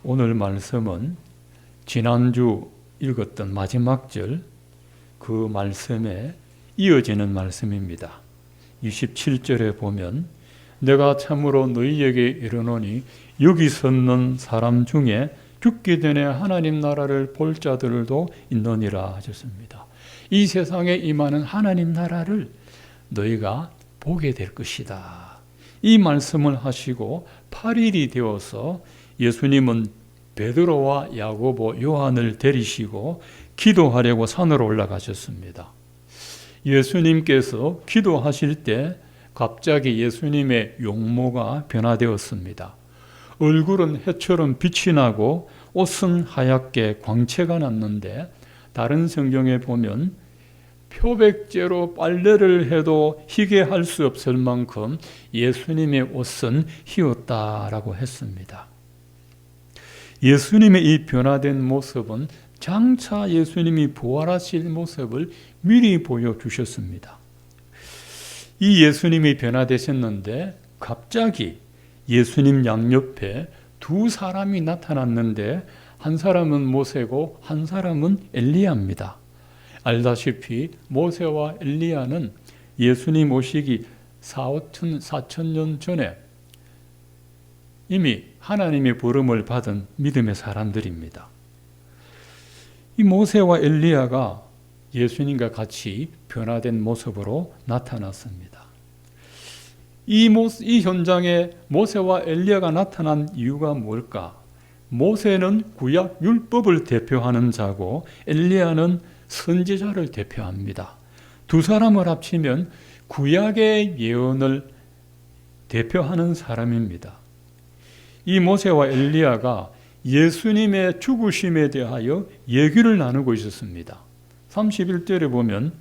오늘 말씀은 지난주 읽었던 마지막 절 그 말씀에 이어지는 말씀입니다. 27절에 보면 내가 참으로 너희에게 이르노니 여기 섰는 사람 중에 죽기 전에 하나님 나라를 볼 자들도 있느니라 하셨습니다. 이 세상에 임하는 하나님 나라를 너희가 보게 될 것이다. 이 말씀을 하시고 8일이 되어서 예수님은 베드로와 야고보, 요한을 데리시고 기도하려고 산으로 올라가셨습니다. 예수님께서 기도하실 때 갑자기 예수님의 용모가 변화되었습니다. 얼굴은 해처럼 빛이 나고 옷은 하얗게 광채가 났는데 다른 성경에 보면 표백제로 빨래를 해도 희게 할 수 없을 만큼 예수님의 옷은 희었다라고 했습니다. 예수님의 이 변화된 모습은 장차 예수님이 부활하실 모습을 미리 보여주셨습니다. 이 예수님이 변화되셨는데 갑자기 예수님 양옆에 두 사람이 나타났는데 한 사람은 모세고 한 사람은 엘리야입니다. 알다시피 모세와 엘리야는 예수님 오시기 4,000년 전에 이미 하나님의 부름을 받은 믿음의 사람들입니다. 이 모세와 엘리야가 예수님과 같이 변화된 모습으로 나타났습니다. 이 현장에 모세와 엘리야가 나타난 이유가 뭘까? 모세는 구약 율법을 대표하는 자고 엘리야는 선지자를 대표합니다. 두 사람을 합치면 구약의 예언을 대표하는 사람입니다. 이 모세와 엘리야가 예수님의 죽으심에 대하여 얘기를 나누고 있었습니다. 31절에 보면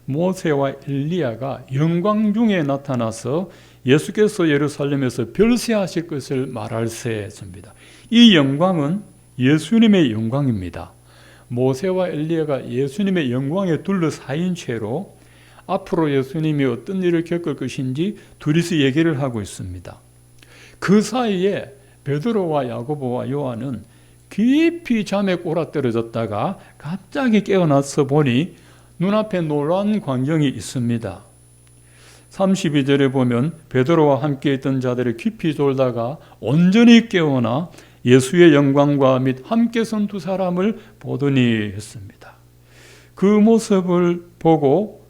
모세와 엘리야가 영광 중에 나타나서 예수께서 예루살렘에서 별세하실 것을 말할세했습니다. 이 영광은 예수님의 영광입니다. 모세와 엘리야가 예수님의 영광에 둘러싸인 채로 앞으로 예수님이 어떤 일을 겪을 것인지 둘이서 얘기를 하고 있습니다. 그 사이에 베드로와 야고보와 요한은 깊이 잠에 꼬라떨어졌다가 갑자기 깨어나서 보니 눈앞에 놀라운 광경이 있습니다. 32절에 보면 베드로와 함께 있던 자들이 깊이 졸다가 온전히 깨어나 예수의 영광과 및 함께 선 두 사람을 보더니 했습니다. 그 모습을 보고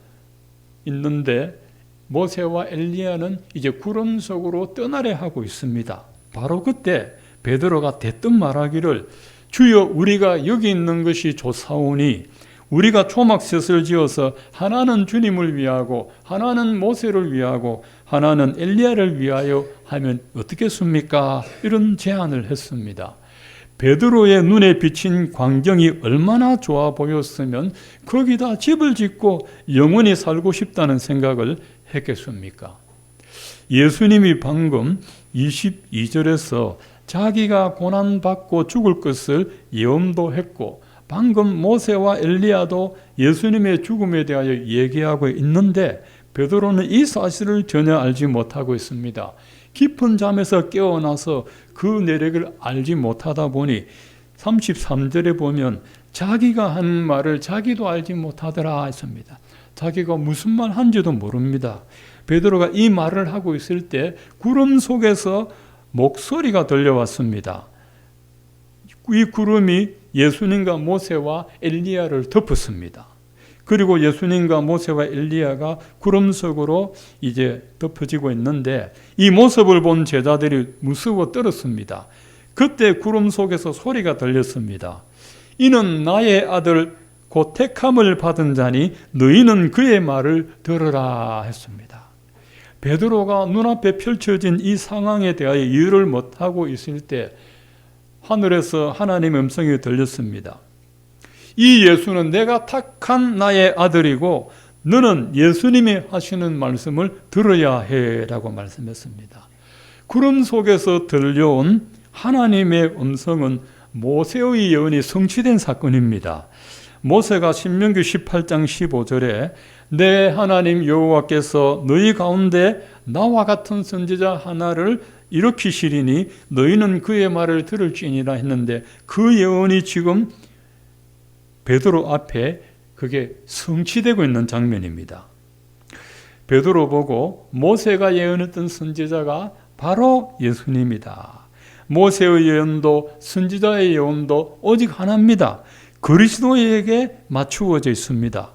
있는데 모세와 엘리야는 이제 구름 속으로 떠나려 하고 있습니다. 바로 그때 베드로가 대뜸 말하기를 주여 우리가 여기 있는 것이 좋사오니 우리가 초막셋을 지어서 하나는 주님을 위하고 하나는 모세를 위하고 하나는 엘리야를 위하여 하면 어떻겠습니까? 이런 제안을 했습니다. 베드로의 눈에 비친 광경이 얼마나 좋아 보였으면 거기다 집을 짓고 영원히 살고 싶다는 생각을 했겠습니까? 예수님이 방금 22절에서 자기가 고난받고 죽을 것을 예언도 했고 방금 모세와 엘리야도 예수님의 죽음에 대하여 얘기하고 있는데 베드로는 이 사실을 전혀 알지 못하고 있습니다. 깊은 잠에서 깨어나서 그 내력을 알지 못하다 보니 33절에 보면 자기가 한 말을 자기도 알지 못하더라 했습니다. 자기가 무슨 말 한지도 모릅니다. 베드로가 이 말을 하고 있을 때 구름 속에서 목소리가 들려왔습니다. 이 구름이 예수님과 모세와 엘리야를 덮었습니다. 그리고 예수님과 모세와 엘리야가 구름 속으로 이제 덮어지고 있는데 이 모습을 본 제자들이 무서워 떨었습니다. 그때 구름 속에서 소리가 들렸습니다. 이는 나의 아들 곧 택함을 받은 자니 너희는 그의 말을 들으라 했습니다. 베드로가 눈앞에 펼쳐진 이 상황에 대하여 이해를 못하고 있을 때 하늘에서 하나님의 음성이 들렸습니다. 이 예수는 내가 택한 나의 아들이고 너는 예수님이 하시는 말씀을 들어야 해 라고 말씀했습니다. 구름 속에서 들려온 하나님의 음성은 모세의 예언이 성취된 사건입니다. 모세가 신명기 18장 15절에 내 하나님 여호와께서 너희 가운데 나와 같은 선지자 하나를 일으키시리니 너희는 그의 말을 들을지니라 했는데 그 예언이 지금 베드로 앞에 그게 성취되고 있는 장면입니다. 베드로 보고 모세가 예언했던 선지자가 바로 예수님이다. 모세의 예언도 선지자의 예언도 오직 하나입니다. 그리스도에게 맞추어져 있습니다.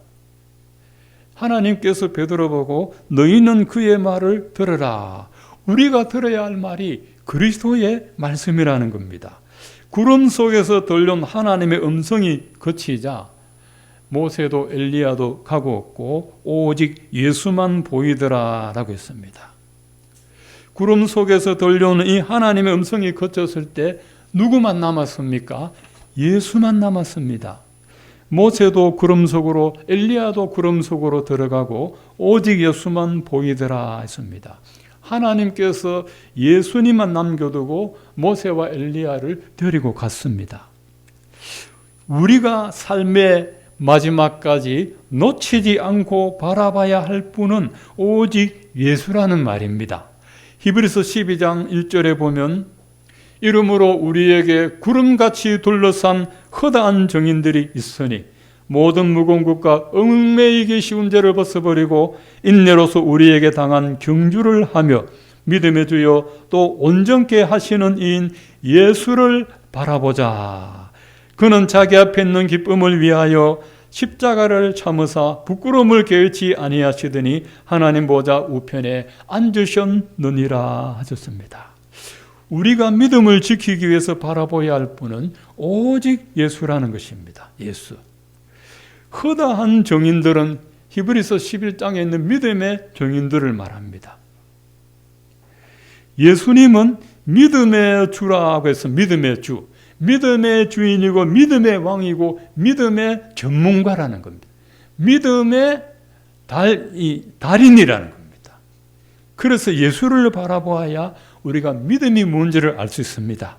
하나님께서 베드로 보고 너희는 그의 말을 들으라. 우리가 들어야 할 말이 그리스도의 말씀이라는 겁니다. 구름 속에서 들려온 하나님의 음성이 그치자 모세도 엘리야도 가고 없고 오직 예수만 보이더라 라고 했습니다. 구름 속에서 들려오는 이 하나님의 음성이 그쳤을 때 누구만 남았습니까? 예수만 남았습니다. 모세도 구름 속으로, 엘리야도 구름 속으로 들어가고 오직 예수만 보이더라 했습니다. 하나님께서 예수님만 남겨두고 모세와 엘리야를 데리고 갔습니다. 우리가 삶의 마지막까지 놓치지 않고 바라봐야 할 분은 오직 예수라는 말입니다. 히브리서 12장 1절에 보면 이러므로 우리에게 구름같이 둘러싼 허다한 정인들이 있으니 모든 무거운 것과 얽매이기 쉬운 죄를 벗어버리고 인내로서 우리에게 당한 경주를 하며 믿음의 주여 또 온전케 하시는 이인 예수를 바라보자. 그는 자기 앞에 있는 기쁨을 위하여 십자가를 참으사 부끄러움을 개의치 아니하시더니 하나님 보좌 우편에 앉으셨느니라 하셨습니다. 우리가 믿음을 지키기 위해서 바라봐야 할 분은 오직 예수라는 것입니다. 예수. 허다한 정인들은 히브리서 11장에 있는 믿음의 정인들을 말합니다. 예수님은 믿음의 주라고 해서 믿음의 주, 믿음의 주인이고 믿음의 왕이고 믿음의 전문가라는 겁니다. 믿음의 달인이라는 겁니다. 그래서 예수를 바라보아야 우리가 믿음이 뭔지를 알 수 있습니다.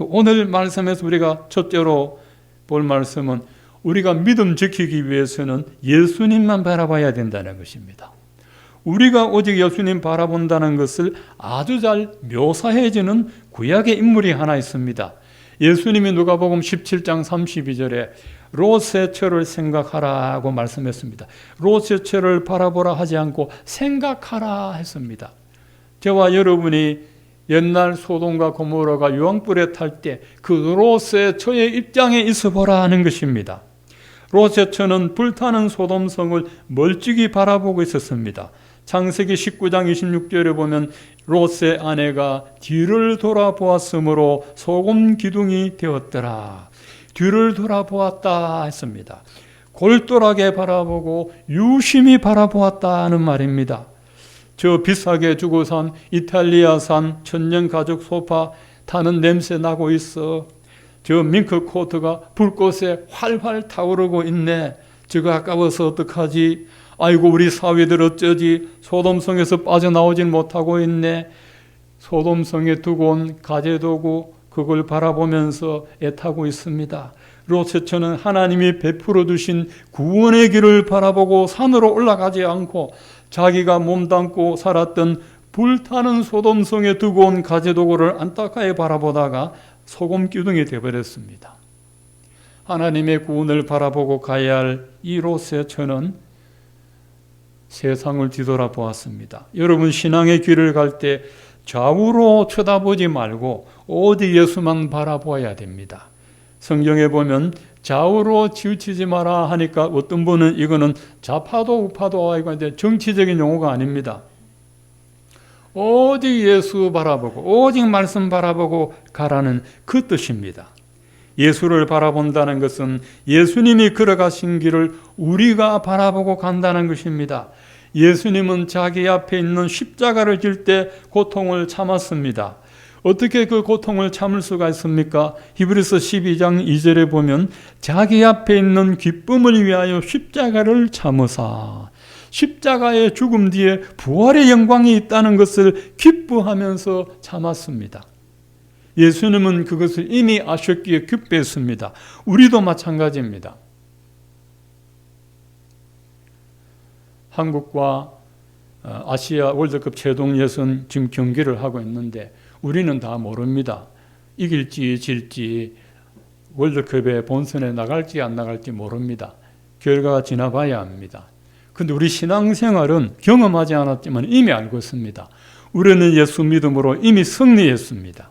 오늘 말씀에서 우리가 첫째로 볼 말씀은 우리가 믿음 지키기 위해서는 예수님만 바라봐야 된다는 것입니다. 우리가 오직 예수님 바라본다는 것을 아주 잘 묘사해주는 구약의 인물이 하나 있습니다. 예수님이 누가복음 17장 32절에 롯의 처를 생각하라고 말씀했습니다. 롯의 처를 바라보라 하지 않고 생각하라 했습니다. 저와 여러분이 옛날 소돔과 고모라가 유황불에 탈 때 그 롯의 처의 입장에 있어 보라 하는 것입니다. 롯의 처는 불타는 소돔성을 멀찍이 바라보고 있었습니다. 창세기 19장 26절에 보면 롯의 아내가 뒤를 돌아보았으므로 소금 기둥이 되었더라. 뒤를 돌아보았다 했습니다. 골똘하게 바라보고 유심히 바라보았다는 말입니다. 저 비싸게 주고 산 이탈리아산 천년가죽 소파 타는 냄새 나고 있어. 저 밍크 코트가 불꽃에 활활 타오르고 있네. 저거 아까워서 어떡하지? 아이고 우리 사위들 어쩌지? 소돔성에서 빠져나오진 못하고 있네. 소돔성에 두고 온 가재도구 그걸 바라보면서 애타고 있습니다. 롯의 처는 하나님이 베풀어 주신 구원의 길을 바라보고 산으로 올라가지 않고 자기가 몸담고 살았던 불타는 소돔성에 두고 온 가재도구를 안타까이 바라보다가 소금 기둥이 되어버렸습니다. 하나님의 구원을 바라보고 가야 할 이 롯의 처는 세상을 뒤돌아보았습니다. 여러분 신앙의 길을 갈 때 좌우로 쳐다보지 말고 오직 예수만 바라보아야 됩니다. 성경에 보면 좌우로 치우치지 마라 하니까 어떤 분은 이거는 좌파도 우파도 아니고 정치적인 용어가 아닙니다. 오직 예수 바라보고 오직 말씀 바라보고 가라는 그 뜻입니다. 예수를 바라본다는 것은 예수님이 걸어가신 길을 우리가 바라보고 간다는 것입니다. 예수님은 자기 앞에 있는 십자가를 질 때 고통을 참았습니다. 어떻게 그 고통을 참을 수가 있습니까? 히브리서 12장 2절에 보면 자기 앞에 있는 기쁨을 위하여 십자가를 참으사 십자가의 죽음 뒤에 부활의 영광이 있다는 것을 기뻐하면서 참았습니다. 예수님은 그것을 이미 아셨기에 기뻐했습니다. 우리도 마찬가지입니다. 한국과 아시아 월드컵 최종 예선 지금 경기를 하고 있는데 우리는 다 모릅니다. 이길지 질지, 월드컵에 본선에 나갈지 안 나갈지 모릅니다. 결과가 지나봐야 합니다. 근데 우리 신앙생활은 경험하지 않았지만 이미 알고 있습니다. 우리는 예수 믿음으로 이미 승리했습니다.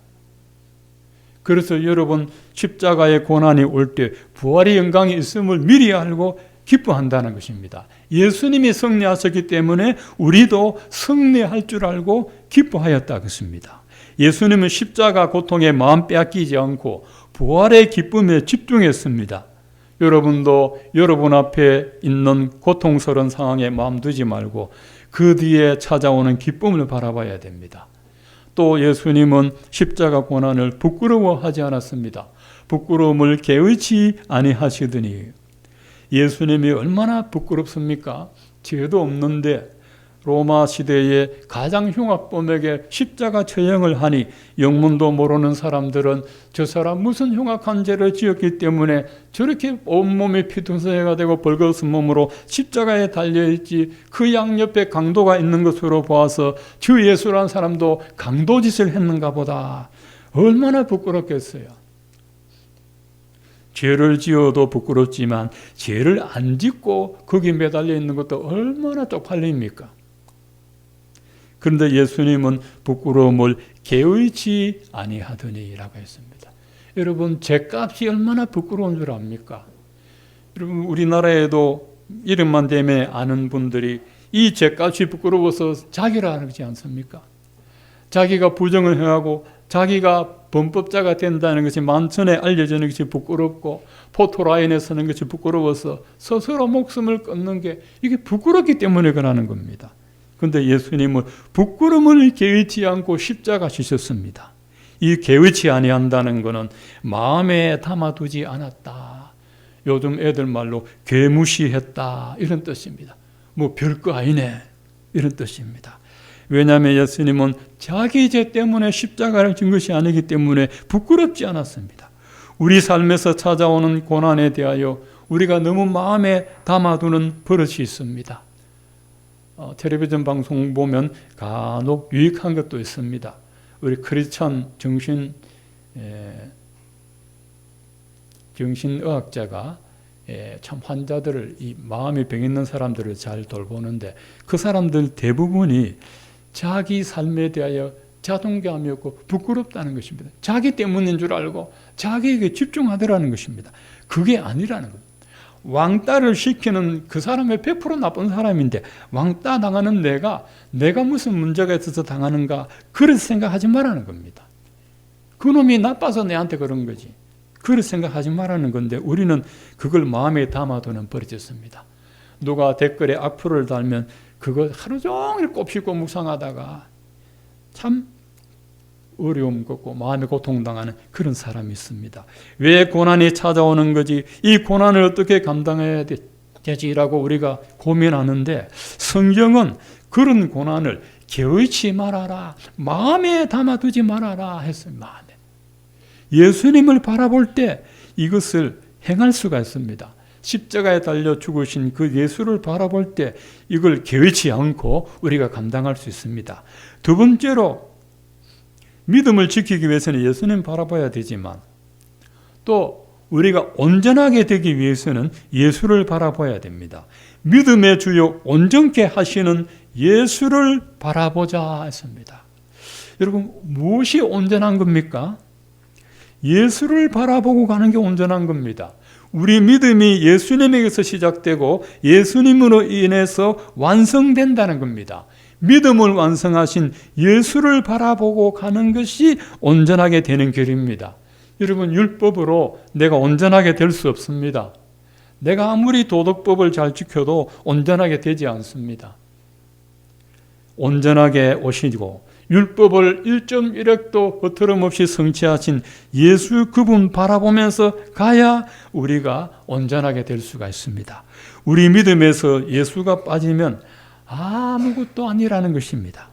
그래서 여러분, 십자가의 고난이 올 때 부활의 영광이 있음을 미리 알고 기뻐한다는 것입니다. 예수님이 승리하셨기 때문에 우리도 승리할 줄 알고 기뻐하였다 것입니다. 예수님은 십자가 고통에 마음 빼앗기지 않고 부활의 기쁨에 집중했습니다. 여러분도 여러분 앞에 있는 고통스러운 상황에 마음 두지 말고 그 뒤에 찾아오는 기쁨을 바라봐야 됩니다. 또 예수님은 십자가 고난을 부끄러워하지 않았습니다. 부끄러움을 개의치 아니하시더니, 예수님이 얼마나 부끄럽습니까? 죄도 없는데 로마 시대의 가장 흉악범에게 십자가 처형을 하니 영문도 모르는 사람들은 저 사람 무슨 흉악한 죄를 지었기 때문에 저렇게 온몸이 피투성이가 되고 벌거벗은 몸으로 십자가에 달려있지, 그 양옆에 강도가 있는 것으로 보아서 저 예수라는 사람도 강도짓을 했는가 보다. 얼마나 부끄럽겠어요. 죄를 지어도 부끄럽지만 죄를 안 짓고 거기 매달려 있는 것도 얼마나 쪽팔립니까? 그런데 예수님은 부끄러움을 개의치 아니하더니라고 했습니다. 여러분, 죄값이 얼마나 부끄러운 줄 압니까? 여러분, 우리나라에도 이름만 대면 아는 분들이 이 죄값이 부끄러워서 자기라 하지 않습니까? 자기가 부정을 행하고 자기가 범법자가 된다는 것이 만천에 알려지는 것이 부끄럽고 포토라인에 서는 것이 부끄러워서 스스로 목숨을 끊는 게 이게 부끄럽기 때문에 그러는 겁니다. 그런데 예수님은 부끄러움을 개의치 않고 십자가 지셨습니다. 이 개의치 아니한다는 것은 마음에 담아두지 않았다. 요즘 애들 말로 괴무시했다, 이런 뜻입니다. 뭐 별거 아니네, 이런 뜻입니다. 왜냐하면 예수님은 자기 죄 때문에 십자가를 진 것이 아니기 때문에 부끄럽지 않았습니다. 우리 삶에서 찾아오는 고난에 대하여 우리가 너무 마음에 담아두는 버릇이 있습니다. 텔레비전 방송 보면 간혹 유익한 것도 있습니다. 우리 크리스찬 정신의학자가 참 환자들을, 이 마음이 병 있는 사람들을 잘 돌보는데 그 사람들 대부분이 자기 삶에 대하여 자존감이 없고 부끄럽다는 것입니다. 자기 때문인 줄 알고 자기에게 집중하더라는 것입니다. 그게 아니라는 겁니다. 왕따를 시키는 그 사람의 100% 나쁜 사람인데 왕따 당하는 내가 무슨 문제가 있어서 당하는가, 그렇게 생각하지 말라는 겁니다. 그놈이 나빠서 내한테 그런 거지, 그렇게 생각하지 말라는 건데 우리는 그걸 마음에 담아두는 버릇이었습니다. 누가 댓글에 악플을 달면 그거 하루 종일 곱씹고 묵상하다가 참 어려움 겪고 마음에 고통당하는 그런 사람이 있습니다. 왜 고난이 찾아오는 거지? 이 고난을 어떻게 감당해야 되지라고 우리가 고민하는데, 성경은 그런 고난을 개의치 말아라, 마음에 담아두지 말아라 했습니다. 예수님을 바라볼 때 이것을 행할 수가 있습니다. 십자가에 달려 죽으신 그 예수를 바라볼 때 이걸 개의치 않고 우리가 감당할 수 있습니다. 두 번째로, 믿음을 지키기 위해서는 예수님 바라봐야 되지만 또 우리가 온전하게 되기 위해서는 예수를 바라봐야 됩니다. 믿음의 주요 온전케 하시는 예수를 바라보자 했습니다. 여러분, 무엇이 온전한 겁니까? 예수를 바라보고 가는 게 온전한 겁니다. 우리 믿음이 예수님에게서 시작되고 예수님으로 인해서 완성된다는 겁니다. 믿음을 완성하신 예수를 바라보고 가는 것이 온전하게 되는 길입니다. 여러분, 율법으로 내가 온전하게 될 수 없습니다. 내가 아무리 도덕법을 잘 지켜도 온전하게 되지 않습니다. 온전하게 오시고 율법을 1.1획도 거스름 없이 성취하신 예수, 그분 바라보면서 가야 우리가 온전하게 될 수가 있습니다. 우리 믿음에서 예수가 빠지면 아무것도 아니라는 것입니다.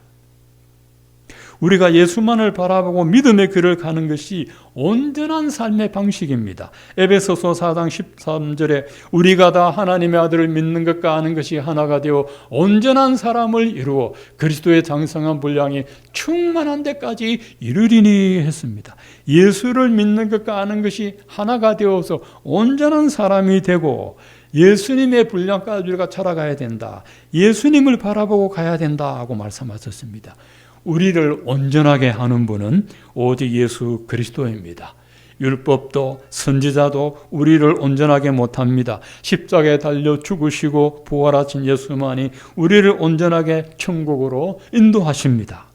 우리가 예수만을 바라보고 믿음의 길을 가는 것이 온전한 삶의 방식입니다. 에베소서 4장 13절에 우리가 다 하나님의 아들을 믿는 것과 아는 것이 하나가 되어 온전한 사람을 이루어 그리스도의 장성한 분량이 충만한 데까지 이르리니 했습니다. 예수를 믿는 것과 아는 것이 하나가 되어서 온전한 사람이 되고 예수님의 분량까지 우리가 찾아가야 된다. 예수님을 바라보고 가야 된다고 말씀하셨습니다. 우리를 온전하게 하는 분은 오직 예수 그리스도입니다. 율법도 선지자도 우리를 온전하게 못합니다. 십자가에 달려 죽으시고 부활하신 예수만이 우리를 온전하게 천국으로 인도하십니다.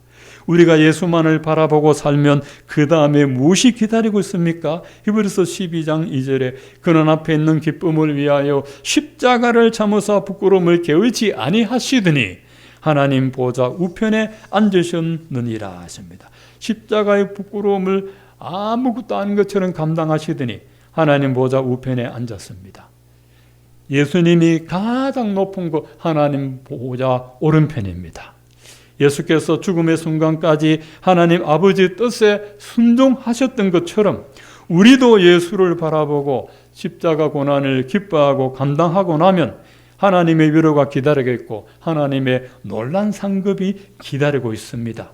우리가 예수만을 바라보고 살면 그 다음에 무엇이 기다리고 있습니까? 히브리서 12장 2절에 그는 앞에 있는 기쁨을 위하여 십자가를 참으사 부끄러움을 게으르지 아니하시더니 하나님 보좌 우편에 앉으셨느니라 하십니다. 십자가의 부끄러움을 아무것도 아닌 것처럼 감당하시더니 하나님 보좌 우편에 앉았습니다. 예수님이 가장 높은 곳 하나님 보좌 오른편입니다. 예수께서 죽음의 순간까지 하나님 아버지 뜻에 순종하셨던 것처럼 우리도 예수를 바라보고 십자가 고난을 기뻐하고 감당하고 나면 하나님의 위로가 기다리고 있고 하나님의 놀란 상급이 기다리고 있습니다.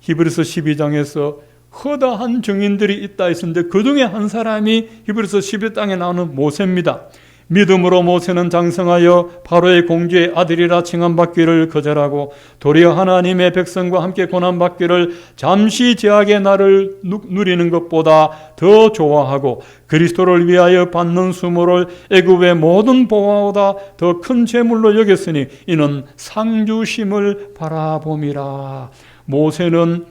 히브리서 12장에서 허다한 증인들이 있다 했는데 그 중에 한 사람이 히브리서 11장에 나오는 모세입니다. 믿음으로 모세는 장성하여 바로의 공주의 아들이라 칭함받기를 거절하고 도리어 하나님의 백성과 함께 고난받기를 잠시 제약의 날을 누리는 것보다 더 좋아하고 그리스도를 위하여 받는 수모를 애굽의 모든 보화보다 더 큰 재물로 여겼으니 이는 상주심을 바라봄이라. 모세는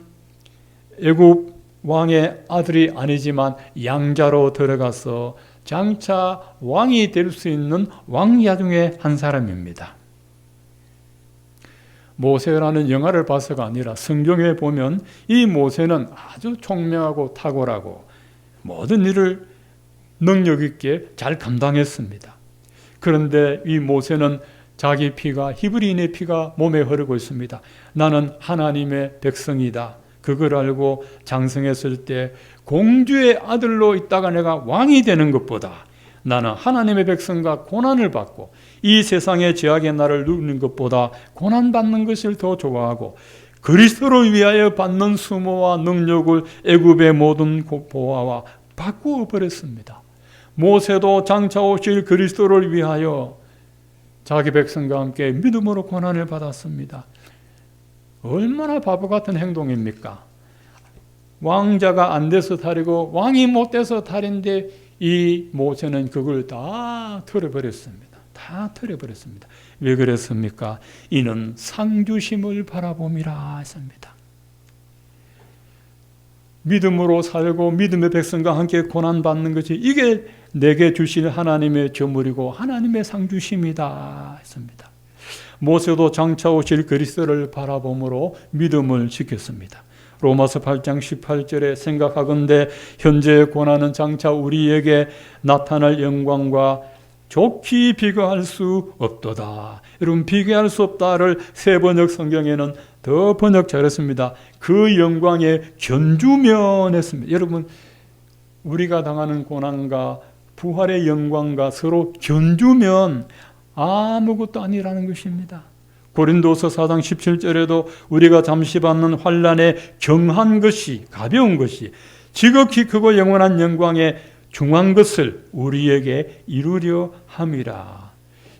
애굽 왕의 아들이 아니지만 양자로 들어가서 장차 왕이 될 수 있는 왕야 중에 한 사람입니다. 모세라는 영화를 봐서가 아니라 성경에 보면 이 모세는 아주 총명하고 탁월하고 모든 일을 능력 있게 잘 감당했습니다. 그런데 이 모세는 자기 피가 히브리인의 피가 몸에 흐르고 있습니다. 나는 하나님의 백성이다. 그걸 알고 장성했을 때 공주의 아들로 있다가 내가 왕이 되는 것보다 나는 하나님의 백성과 고난을 받고 이 세상의 죄악의 날을 누리는 것보다 고난받는 것을 더 좋아하고 그리스도를 위하여 받는 수모와 능력을 애굽의 모든 보화와 바꾸어 버렸습니다. 모세도 장차 오실 그리스도를 위하여 자기 백성과 함께 믿음으로 고난을 받았습니다. 얼마나 바보 같은 행동입니까? 왕자가 안 돼서 탈이고 왕이 못 돼서 탈인데 이 모세는 그걸 다 털어버렸습니다. 다 털어버렸습니다. 왜 그랬습니까? 이는 상주심을 바라봄이라 했습니다. 믿음으로 살고 믿음의 백성과 함께 고난받는 것이 이게 내게 주실 하나님의 저물이고 하나님의 상주심이다 했습니다. 모세도 장차 오실 그리스도를 바라봄으로 믿음을 지켰습니다. 로마서 8장 18절에 생각하건대 현재의 고난은 장차 우리에게 나타날 영광과 좋게 비교할 수 없도다. 여러분, 비교할 수 없다를 새 번역 성경에는 더 번역 잘했습니다. 그 영광에 견주면 했습니다. 여러분, 우리가 당하는 고난과 부활의 영광과 서로 견주면 아무것도 아니라는 것입니다. 고린도서 4장 17절에도 우리가 잠시 받는 환난에 경한 것이 가벼운 것이 지극히 크고 영원한 영광에 중한 것을 우리에게 이루려 함이라.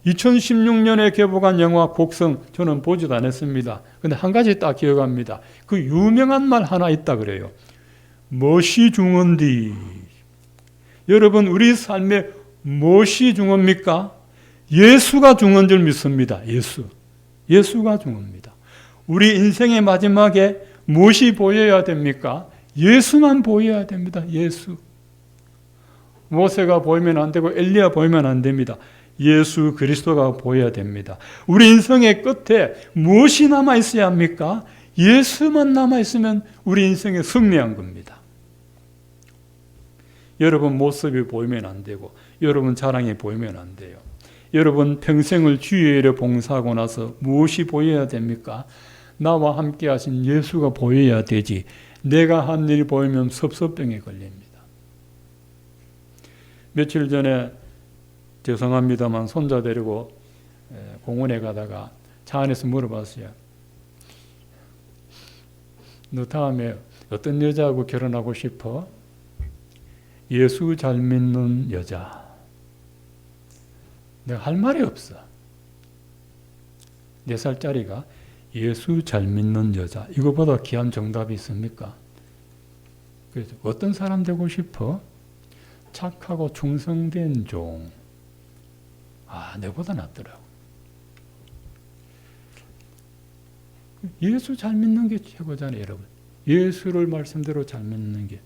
2016년에 개봉한 영화 곡성 저는 보지도 않았습니다. 근데 한 가지 딱 기억합니다. 그 유명한 말 하나 있다 그래요. 무엇이 중헌디? 여러분, 우리 삶에 무엇이 중헌입니까? 예수가 중헌 줄 믿습니다. 예수가 중요합니다. 우리 인생의 마지막에 무엇이 보여야 됩니까? 예수만 보여야 됩니다. 예수. 모세가 보이면 안 되고 엘리야 보이면 안 됩니다. 예수 그리스도가 보여야 됩니다. 우리 인생의 끝에 무엇이 남아있어야 합니까? 예수만 남아있으면 우리 인생에 승리한 겁니다. 여러분 모습이 보이면 안 되고 여러분 자랑이 보이면 안 돼요. 여러분 평생을 주의 일에 봉사하고 나서 무엇이 보여야 됩니까? 나와 함께 하신 예수가 보여야 되지 내가 한 일이 보이면 섭섭병에 걸립니다. 며칠 전에 죄송합니다만 손자 데리고 공원에 가다가 차 안에서 물어봤어요. 너 다음에 어떤 여자하고 결혼하고 싶어? 예수 잘 믿는 여자. 내가 할 말이 없어. 4살짜리가 예수 잘 믿는 여자. 이거보다 귀한 정답이 있습니까? 그래서 어떤 사람 되고 싶어? 착하고 충성된 종. 내보다 낫더라고. 예수 잘 믿는 게 최고잖아요, 여러분. 예수를 말씀대로 잘 믿는 게.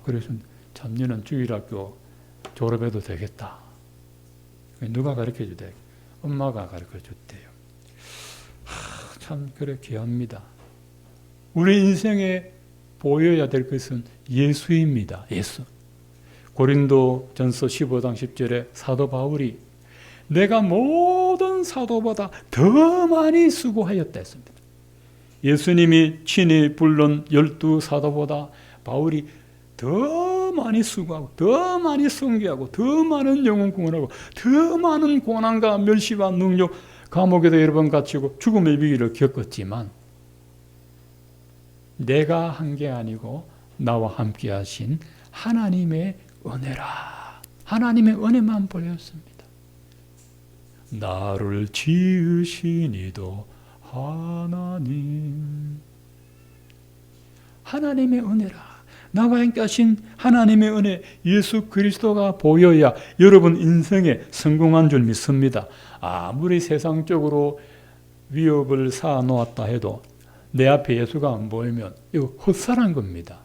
그래서 참여는 주일학교 졸업해도 되겠다. 누가 가르쳐 주대? 엄마가 가르쳐 줬대요. 참 그래 귀합니다. 우리 인생에 보여야 될 것은 예수입니다. 예수. 고린도 전서 15장 10절에 사도 바울이 내가 모든 사도보다 더 많이 수고하였다 했습니다. 예수님이 친히 불른 12사도보다 바울이 더 많이 수고하고 더 많이 선교하고 더 많은 영혼 구원하고 더 많은 고난과 멸시와 능력 감옥에도 여러 번 갇히고 죽음의 위기를 겪었지만 내가 한 게 아니고 나와 함께 하신 하나님의 은혜라. 하나님의 은혜만 보였습니다. 나를 지으신 이도 하나님. 하나님의 은혜라. 나와 함께 하신 하나님의 은혜 예수 그리스도가 보여야 여러분 인생에 성공한 줄 믿습니다. 아무리 세상적으로 위협을 쌓아놓았다 해도 내 앞에 예수가 안 보이면 이거 헛살한 겁니다.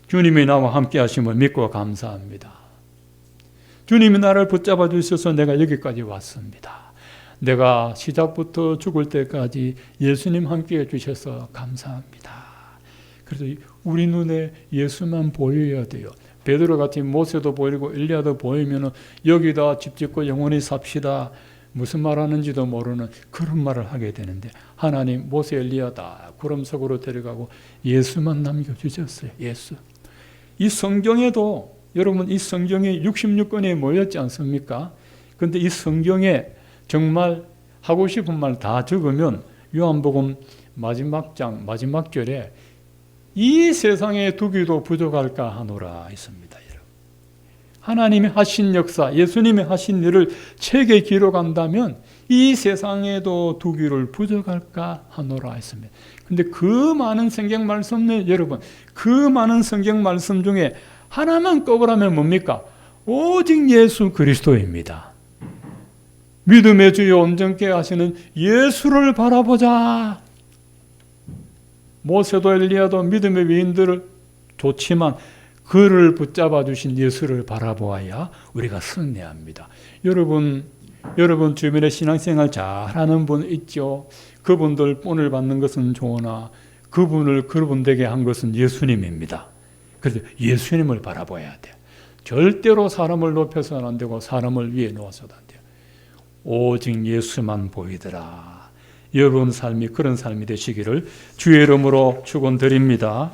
주님이 나와 함께 하심을 믿고 감사합니다. 주님이 나를 붙잡아 주셔서 내가 여기까지 왔습니다. 내가 시작부터 죽을 때까지 예수님 함께 해주셔서 감사합니다. 그래서 우리 눈에 예수만 보여야 돼요. 베드로 같은 모세도 보이고 엘리야도 보이면 여기다 집 짓고 영원히 삽시다. 무슨 말하는지도 모르는 그런 말을 하게 되는데 하나님 모세 엘리야 다 구름 속으로 데려가고 예수만 남겨주셨어요. 예수. 이 성경에도 여러분 이 성경에 66권에 모였지 않습니까? 그런데 이 성경에 정말 하고 싶은 말 다 적으면 요한복음 마지막 장 마지막 절에 이 세상에 두기도 부족할까 하노라 있습니다. 하나님이 하신 역사, 예수님이 하신 일을 책에 기록한다면 이 세상에도 두기를 부족할까 하노라 했습니다. 그런데 그 많은 성경 말씀에 여러분, 그 많은 성경 말씀 중에 하나만 꼽으라면 뭡니까? 오직 예수 그리스도입니다. 믿음의 주여 온전케 하시는 예수를 바라보자. 모세도 엘리야도 믿음의 위인들을 좋지만 그를 붙잡아 주신 예수를 바라보아야 우리가 승리합니다. 여러분 주변에 신앙생활 잘하는 분 있죠? 그분들 본을 받는 것은 좋으나 그분 되게 한 것은 예수님입니다. 그래서 예수님을 바라봐야 돼요. 절대로 사람을 높여서는 안 되고 사람을 위에 놓아서도 안 돼요. 오직 예수만 보이더라. 여러분 삶이 그런 삶이 되시기를 주의 이름으로 축원드립니다.